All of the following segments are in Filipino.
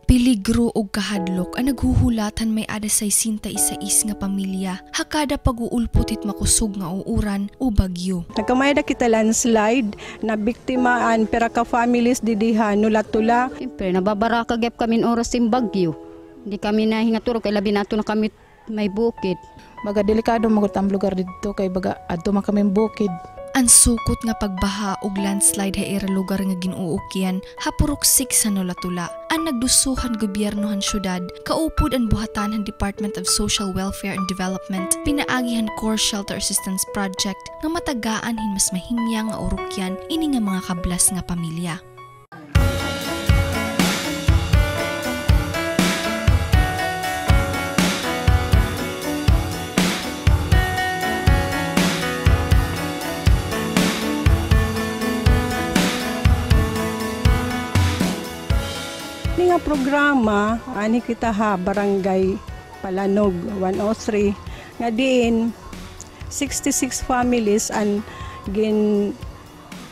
Peligro o kahadlok ang naghuhulatan may ada say sinta isa-is nga pamilya. Hakada pag-uulpot it makusog nga uuran o bagyo. Nagkamayda kita landslide na biktimaan pera ka families didiha nulat-tula. Siyempre, nababara kagap kami oras yung bagyo. Hindi kami nahingaturo kay labi nato na kami may bukid. Baga delikado magot ang lugar dito kay baga adto man kami bukid. Ang sukot nga pagbaha og landslide ha era lugar nga ginuukyan hapuruksik sa nulatula. Ang nagdusuhan gobyernohan syudad, kaupod ang buhatan ng Department of Social Welfare and Development, pinaagihan Core Shelter Assistance Project nga matagaan hin mas mahimya nga urukyan ini nga mga kablas nga pamilya. Nga programa ani kita ha Barangay Palanog 103 nga diin 66 families an gin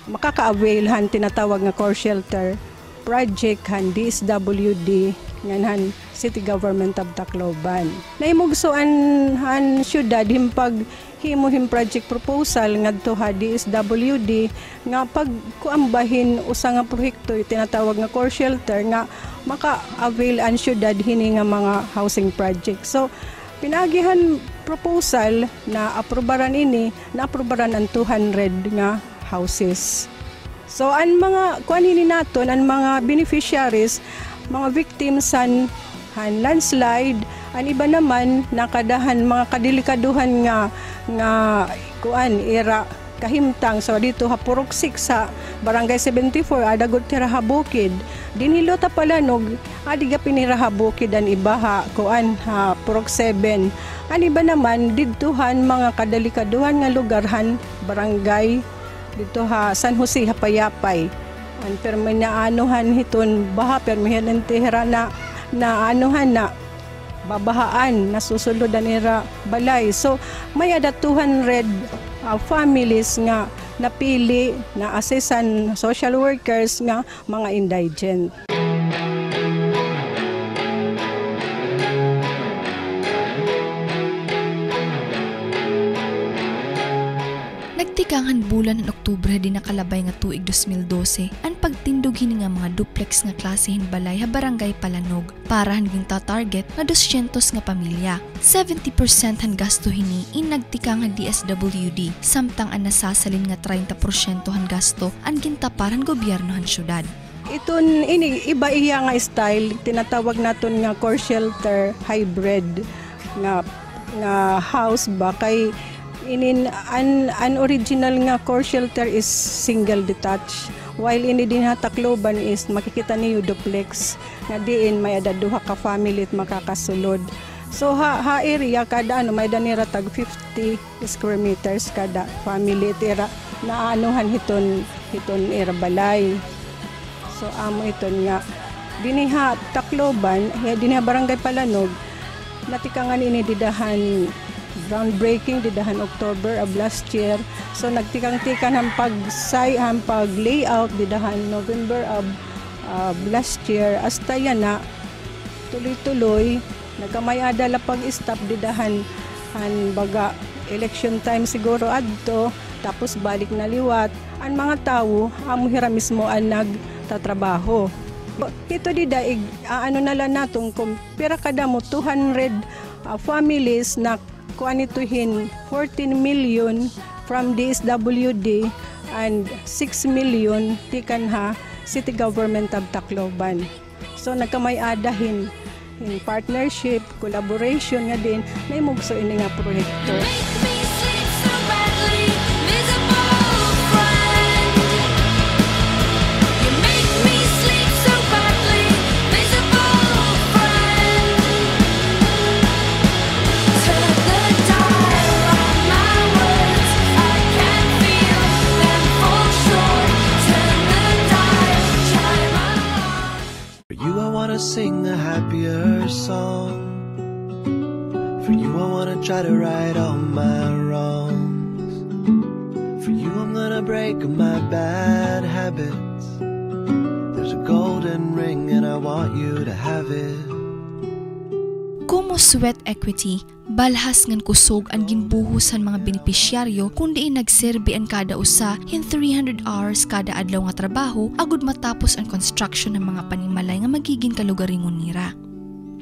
makaka-availhan tinatawag nga core shelter project han DSWD nganhan City Government of Tacloban. Naimugsoan han syudad himpag himo project proposal ngadto ha DSWD nga pagkuambahin usa nga proyekto tinatawag nga core shelter nga maka-avail ang syudad hini nga mga housing project. So pinagihan proposal na aprobaran ini, na aprobaran ang 200 nga houses. So ang mga kuanini naton, ang mga beneficiaries, mga victims han landslide, ang iba naman nakadahan mga kadelikaduhan nga kuan era kahimtang. So dito hapuruksik sa Barangay 74 adagot tiraha bukid dinhilo ta Palanog adiga piniraha bukid an iba kuan ha purok 7 an iba naman didtuhan mga kadelikaduhan nga lugarhan barangay dito ha San Jose Hapayapay an permanaanuhan hiton baha permihan tihera na anuhan na babahaan nasusulodan ira balay. So may ada 200 families nga napili na assisan social workers nga mga indigent. Nagtikangan bulan ng Oktubre din nakalabay nga tuig 2012 ang pagtindog hini nga mga duplex nga klase balay ha Barangay Palanog para hanggang target nga 200 nga pamilya. 70% han gasto hini in nagtikangan DSWD samtang ang nasasalin nga 30% han gasto ang gintaparan gobyerno han syudad. Iton ini iba iya nga style tinatawag naton nga core shelter hybrid nga house ba kay inin an original nga core shelter is single detached while ini din Tacloban is makikita niyo duplex nga diin may ada duha ka family at makakasulod. So ha area kada may danira tag 50 square meters kada family tira naanuhan hiton era balay. So amo iton nga dinha Tacloban dinha Barangay Palanog natikangan ini didahan groundbreaking didahan October of last year. So nagtikang-tikan ang pag-layout didahan November of last year. Hasta yan na tuloy-tuloy nagkamayada la pag-stop didahan baga election time siguro adto tapos balik na liwat. Ang mga tao amuhira mismo ang nagtatrabaho. Ito didaig ano na lang natong pera kada mo 200 families na kuanituhin 14 million from DSWD and 6 million tikan ha City Government of Tacloban. So nagkamay-adahin in partnership, collaboration nga din na imugso ini nga proyekto. Sing a happier song. For you I wanna try to right all my wrongs. For you I'm gonna break my bad habits. There's a golden ring and I want you to have it. sweat equity, balhas ngan kusog ang ginbuhusan mga benepisyaryo kundi nagserbi ang kada usa in 300 hours kada adlaw nga trabaho agud matapos ang construction ng mga panimalay nga magiging kalugaringon nira.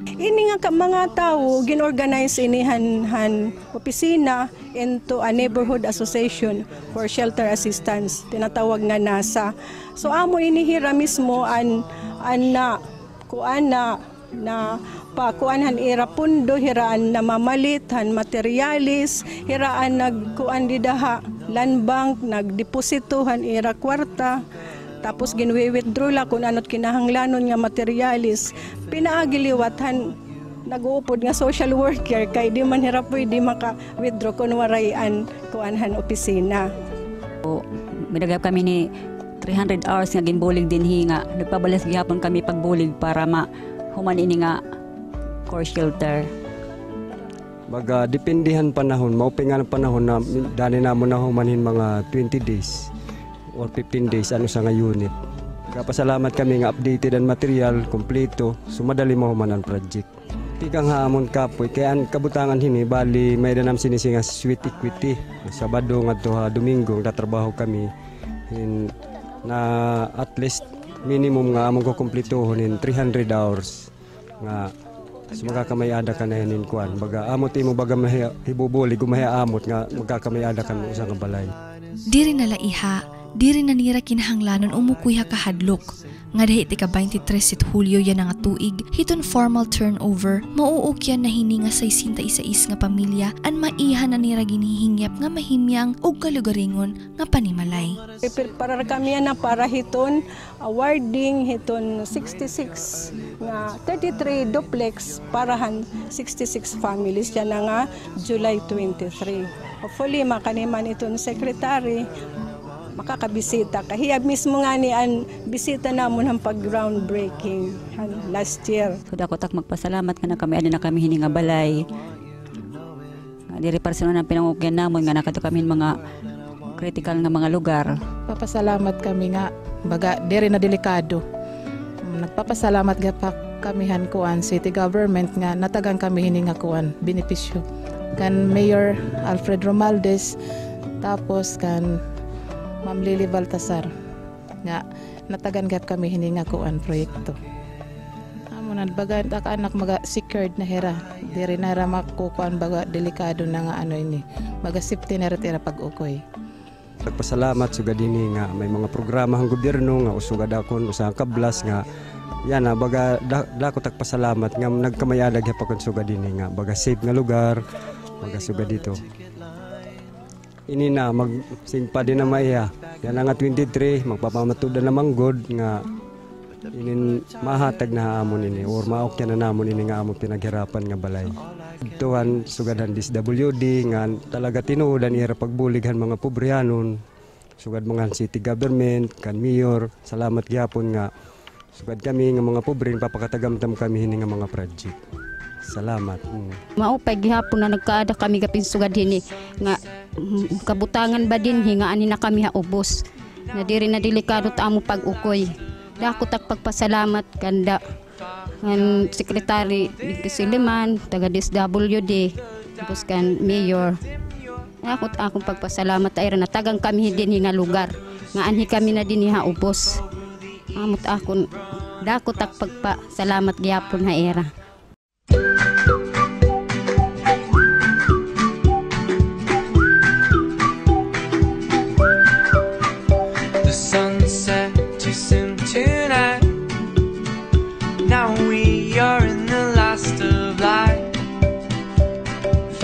Ini nga mga tao ginorganize inihan opisina into a neighborhood association for shelter assistance, tinatawag nga NASA. So amo inihira mismo na pakuanhan ira pundo, hiraan na mamalitan materialis, hiraan nagkuan didaha land bank, nagdepositohan ira kwarta. Tapos ginwi-withdraw la kung ano't kinahanglanon nga materialis. Pinaagiliwatan nag-uupod nga social worker kay di man hirap pwede maka-withdraw kung warayan kuanhan opisina. Midagap kami ni 300 hours nga ginbulig din hinga. Nagpabalas gihapon kami pagbulig para human ini nga core shelter. Baga dependihan panahon, maupingan panahon na dani namo na humanhin mga 20 days. Or 15 days ano sa nga unit. Kapasalamat kami nga updated ang material, kompleto, sumadali mo human ang project. Tikang haamon kapoy, kaya ang kabutangan hini, bali may danam sinisinga sweat equity. Sabado nga to Domingo, tatrabaho kami na at least minimum nga among kukumpletohon in 300 hours nga magkakamayada ka na hinin kuan. Baga amot imo baga hibubuli, gumaya amot nga magkakamayada ka mo sa nga balay. Diri nala iha, diri na nira kinahanglanon umukuy ha kahadlok. Nga dahil ika 23 Hulyo yan nga tuig, hiton formal turnover, mauukyan na hini nga 66 nga pamilya an maiha na nira ginihingyap nga mahimyang o kalugaringon nga panimalay. Para kami na para hiton awarding hiton 66 nga 33 duplex parahan 66 families yan nga July 23. Hopefully makaniman iton secretary makakabisita. Kahiyab mismo nga ni ang bisita namon ang pag-groundbreaking last year. So dako tak magpasalamat nga na kami ani na kami hini nga balay. Nga diri personal ang pinangukyan namon nga nakato kami mga critical nga mga lugar. Papasalamat kami nga baga diri na delikado. Nagpapasalamat pa kamihan kuan city government nga natagan kami hini nga kuan benepisyo. Kan Mayor Alfred Romualdez tapos kan Ma'am Lily Baltasar nga natagan gap kami hininga kuan proyekto. Amo na baga ta anak maga secured na hera. Diri na ra makukuan baga delikado na nga ano ini. Baga safety na ra pag-ukoy. Nagpasalamat sugad dinhi nga may mga programa ang gobyerno nga usugad akon usa ka kablas nga yan na baga dako tagpasalamat nga nagkamayadag hapon sugad dinhi nga baga safe nga lugar baga sugad dito. Ini na magsingpa din na maiya. Yan nga 23 magpapamatudan na manggod nga inin mahatag na amon ini or maokya na namon ini nga amon pinaghirapan nga balay. Tuhan sugadan DSWD nga talaga tinuodan ira pagbulighan mga pobrihanon. Sugad mga city government, kan mayor, salamat gyapon nga sugad kami nga mga pobre papakatagamtam kami hini nga mga project. Salamat. Maupay gihapon na nagkaada kami kapin sugad hini nga kabutangan ba din nga ani na kami haubos. Na diri na delikado ta amo pag-ukoy. Dako tak pagpasalamat kanda ang sekretary Siliman, taga DSWD, tapos kan mayor. Akong pagpasalamat ayra na tagang kami din nga lugar. Nga anhi kami na din haubos. Amot akon dako tak pagpasalamat gyapon ha era.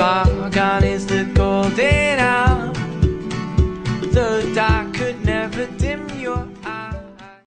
Far gone is the goal.